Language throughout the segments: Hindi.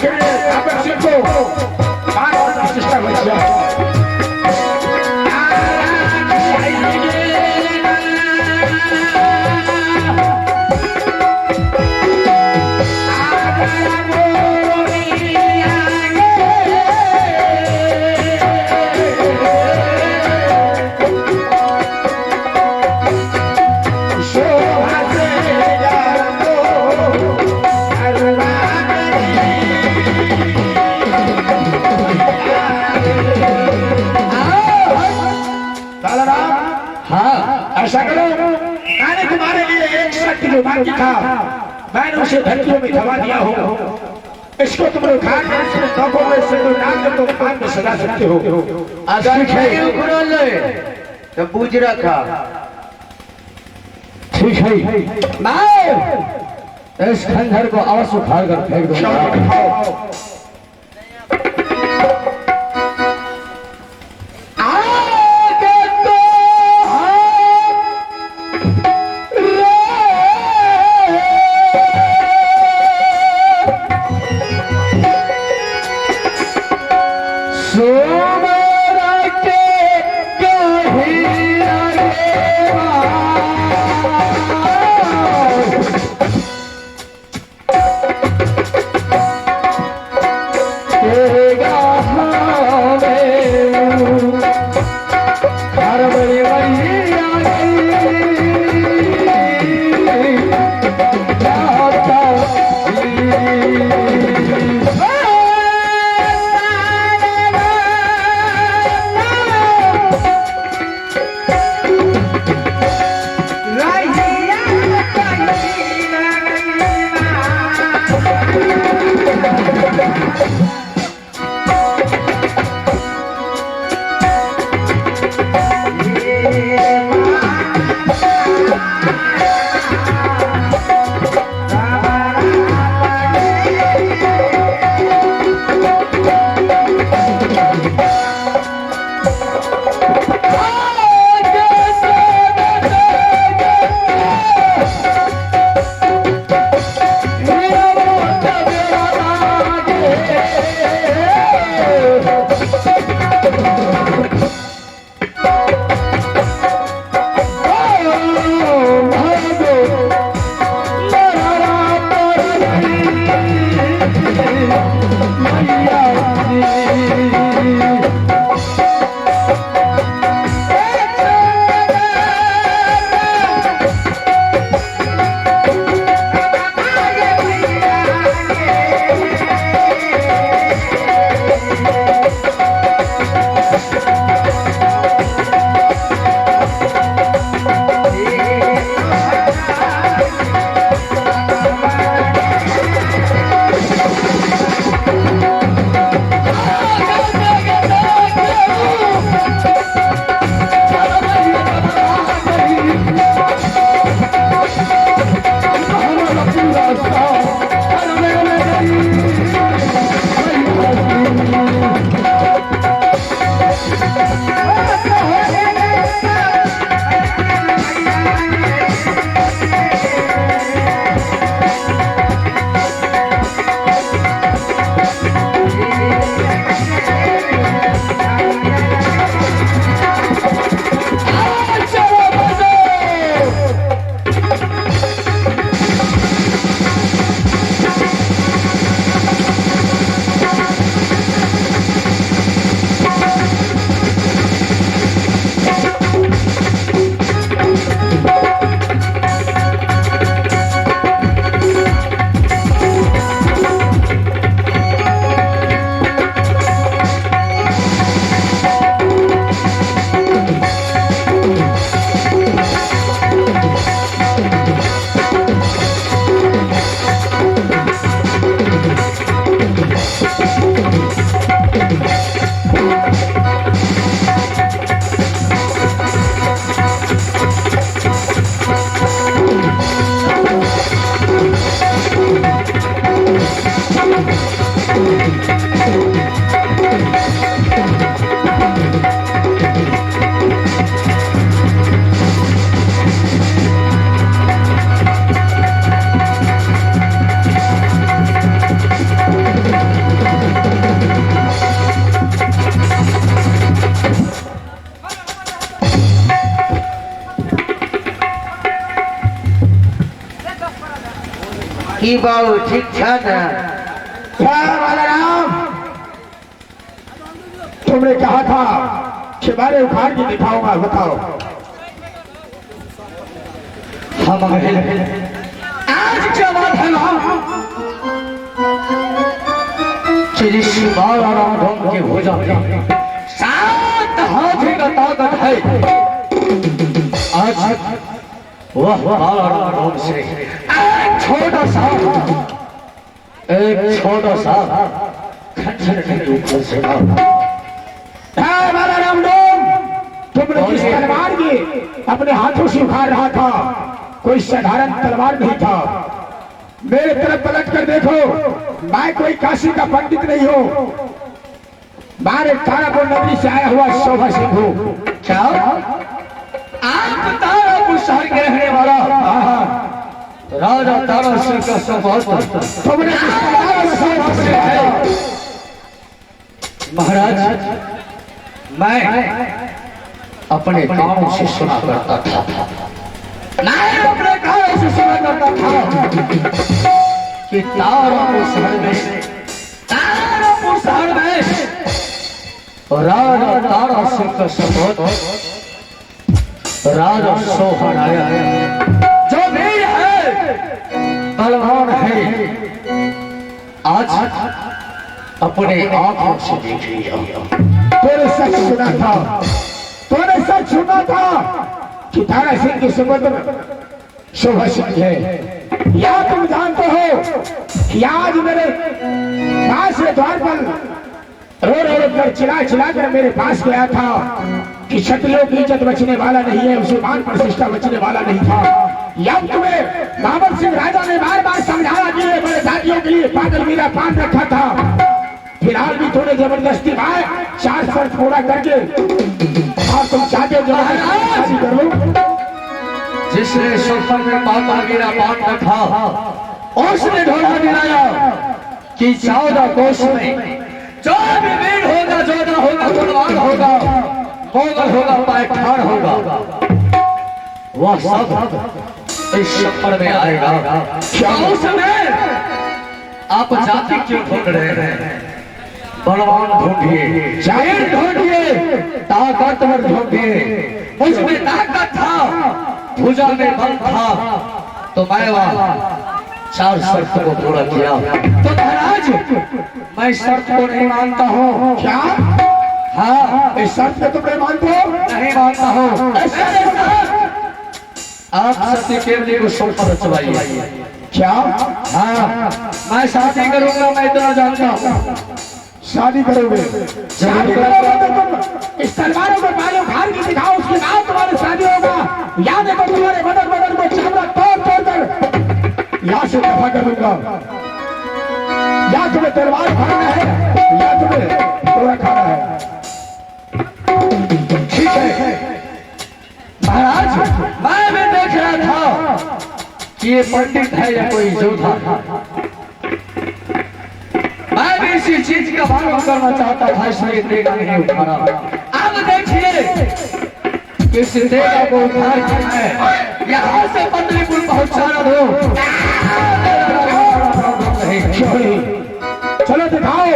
ছেড়ে আবার শিখো আর চেষ্টা করছি था मैंने उसे धरतियों में दबा दिया हो इसको तुम लोग खान नौकों में से तो नाम कर तुम खान में सजा सकते हो तो पूछ रखा ठीक है मैं इस खंडहर को अवश्य उखाड़ कर फेंक दूंगा की बाबू ठीक था ना? राम, तुमने कहा था कि बारे उखाड़ के दिखाऊंगा, बताओ। हम आज क्या बात है ना कि बाला राम के हो जाते 7 हाथी का ताकत है। आज वह बाला राम से एक छोटा सा खंजर के ऊपर से बाला राम, तुमने जिस तलवार की अपने हाथों से उखाड़ रहा था कोई साधारण तलवार नहीं था। मेरे तरफ पलट कर देखो, मैं कोई काशी का पंडित नहीं हूँ, मारे तारापुर नगरी से आया हुआ शोभा सिंह हूँ। क्या आप तारापुर शहर के रहने वाला राजा तारा सिंह का सौभाग्य तुमने जिस तलवार से शोभा सिंह है। महाराज, मैं अपने कानों से सुना करता था, मैं अपने कानों से सुना करता था कि तारापुर शहर में राजा तारा सिंह का सपोत राजा सोहन आया है, जो वीर है, बलवान है। आज अपने आंखों से देख लिया। तूने सच सुना था, तूने सच सुना था कि तारा सिंह की सुपुत्र शोभा सिंह है। या तुम जानते हो कि आज मेरे पास के द्वार पर रो कर चिल्ला कर मेरे पास गया था कि क्षत्रियों की इज्जत बचने वाला नहीं है, मुसलमान प्रतिष्ठा बचने वाला नहीं था। या तुम्हें बाबर सिंह राजा ने बार बार समझाया कि बड़े जातियों के लिए पागल मीरा पान रखा था, फिलहाल भी थोड़े जबरदस्ती भाई 4 शर्त पूरा करके और तुम चाहते हो शादी कर लो। जिसने सफर में पापा गिरा पान रखा, उसने ढोला गिराया कि 14 कोष में जो भी वीर होगा, जोधा होगा, बलवान होगा, मोगल होगा, पायखान होगा, वह सब इस सफर में आएगा। क्या उसमें आप जाति क्यों ढूंढ रहे हैं? बलवान ढूंढिए, जाहिर ढूंढिए, ताकतवर ढूंढिए। मुझमें ताकत था, भुजा में बल था, तो मैं वहां 4 शर्त को पूरा किया। तो महाराज, मैं शर्त को नहीं मानता हूँ। क्या? हाँ, इस शर्त को तुम नहीं मानते हो? नहीं मानता हूँ। आप सत्य केवली को शोक पर रचवाइए। क्या? हाँ, मैं शादी करूंगा, मैं इतना जानता हूँ। शादी करोगे? शादी करोगे तो तुम इस तलवारों को बालों उखाड़ के दिखाओ, उसके बाद तुम्हारी शादी होगा। याद है तुम्हारे बदन को चामड़ा तोड़ कर यहाँ से दफा कर दूंगा। या तुम्हें तलवार उखाड़ना है या तुम्हें तोड़ा खाना है। ठीक है महाराज, मैं भी देख रहा था कि ये पंडित है या कोई योद्धा। मैं भी इसी चीज का पालन करना चाहता था, इसलिए देगा नहीं उठाना। अब देखिए किस देगा को उठा के मैं यहाँ से पत्नीपुर पहुंचाना दो। चलो दिखाओ।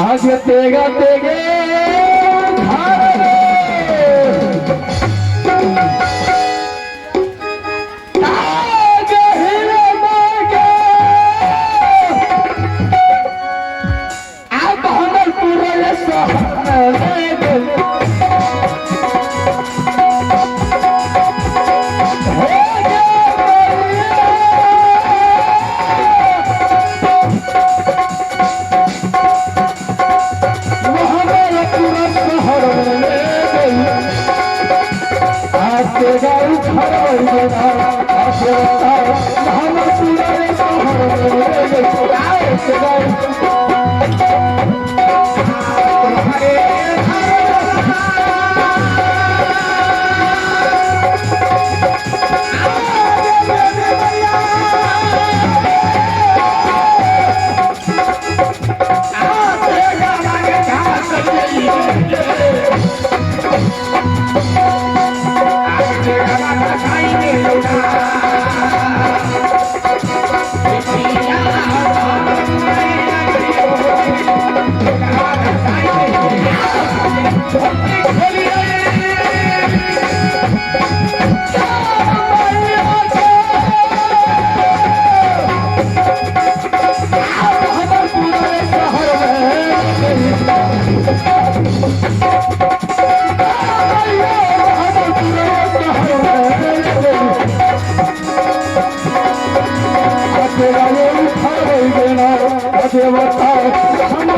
आगे तेगा तेगे देवता हम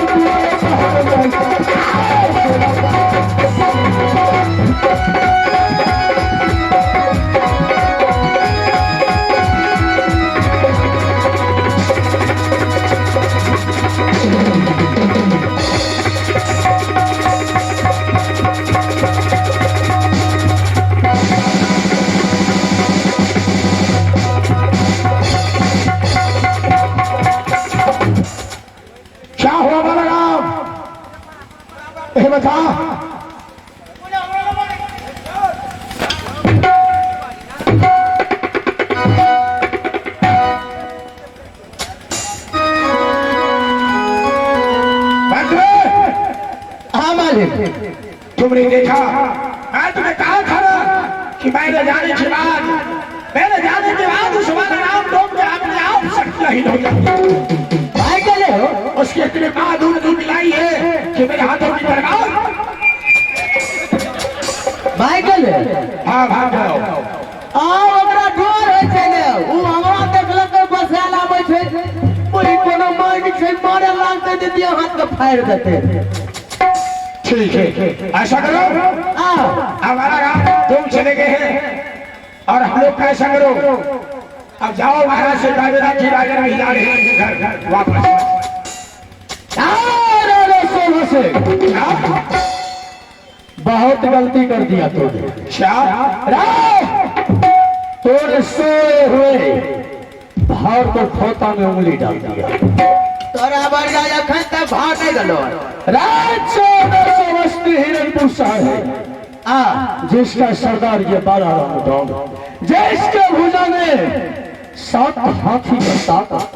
क्या हुआ बलराम? ये बता। हाँ मालिक। तुमने देखा मैं तुम्हें कहा था कि मैंने जाने के बाद उस वाला नाम लोग अपने आप शक्ति नहीं हो जाती। भाई चले हो उसकी इतनी बहादुर दूध मिलाई है कि मेरे हाथों की बर्बाद। भाई चले हाँ भाग जाओ। ओकरा डर है चले उ हमरा देखलक के बसाल आबै छै कोई कोनो माइक छै मारे लागते दे दिया हाथ के फाड़ देते। ठीक है ऐसा करो हमारा काम तुम चले गए हैं और हम लोग का ऐसा करो अब जाओ महाराज से राजराज जी राजा में जा रहे हैं घर वापस। बहुत गलती कर दिया तूने। तोड़ सोए हुए भार को खोता में उंगली डाल दिया। तोरा बड़िया अखन तक भार नहीं गलो। समझती हिरणपुर साहब जिसका सरदार ये 12 राउंड जिसके भुजा में 7 हाथी का ताकत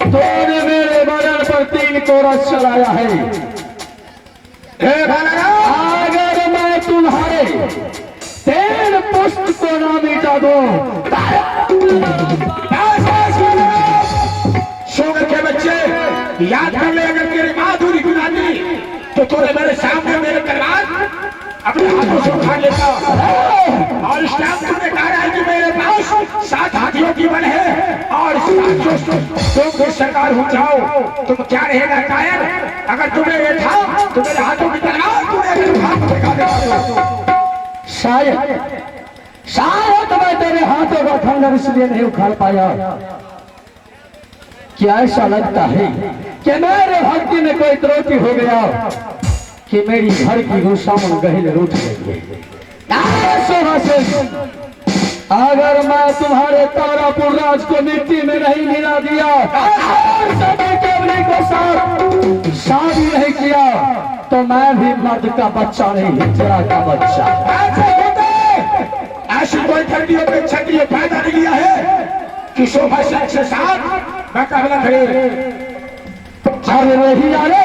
तोने मेरे बदन पर 3 कोरा चलाया है। अगर मैं तुम्हारे 3 पुष्ट को ना मिटा दूं शुगर के बच्चे याद कर ले अगर तेरी माधुरी गुनाती तो तोरे मेरे सामने मेरे तलवार अपने हाथों से उठा लेता। और इस टाइम तुमने कहा है कि मेरे पास 7 हाथियों की बल है और तुम सरकार हो जाओ तुम क्या रहेगा कायर? अगर तुम्हें ये था तो मेरे हाथों की तलवार तुम्हें हाथ दिखा देता। शायद मैं तेरे हाथों का खंडर इसलिए नहीं उखाड़ पाया। क्या ऐसा लगता है कि मेरे भक्ति में कोई त्रुटि हो गया कि मेरी घर की गुस्सामन गहिल रूठ गई? अगर मैं तुम्हारे तारापुर राज को मिट्टी में नहीं मिला दिया और सभी कबरी को साथ शादी नहीं किया तो मैं भी मर्द का बच्चा नहीं हिजरा का बच्चा। ऐसी कोई ठंडियों पे छंडियों पैदा नहीं लिया है कि शोभा सिंह से साथ मुकाबला करे। अरे रही अरे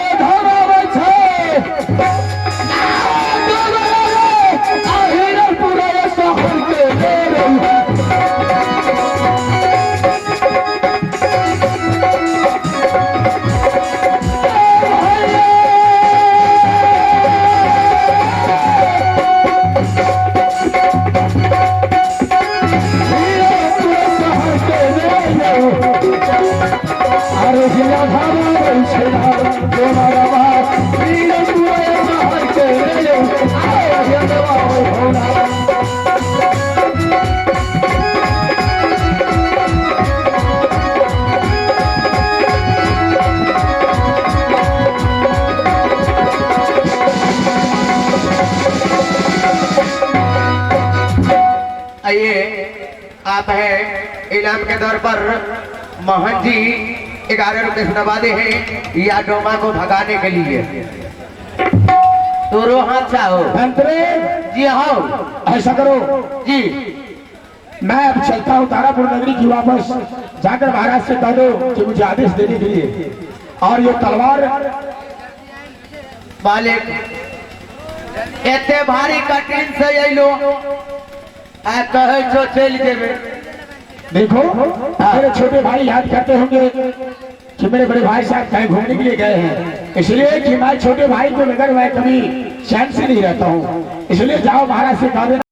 आप है इलाम के दौर पर मोहन जी 11 रुपए नवादे हैं या डोमा को भगाने के लिए। तो रोहन चाहो जी हाँ ऐसा करो जी मैं अब चलता हूँ तारापुर नगरी की वापस जाकर महाराज से कह दो कि मुझे आदेश देने के लिए और ये तलवार मालिक एते भारी कठिन से अलो आ कहे छो चल देवे। देखो मेरे छोटे भाई याद करते होंगे कि मेरे बड़े भाई साहब कहीं घूमने के लिए गए हैं इसलिए कि मैं छोटे भाई को लेकर मैं कभी चैन से नहीं रहता हूँ इसलिए जाओ महाराज से कह देना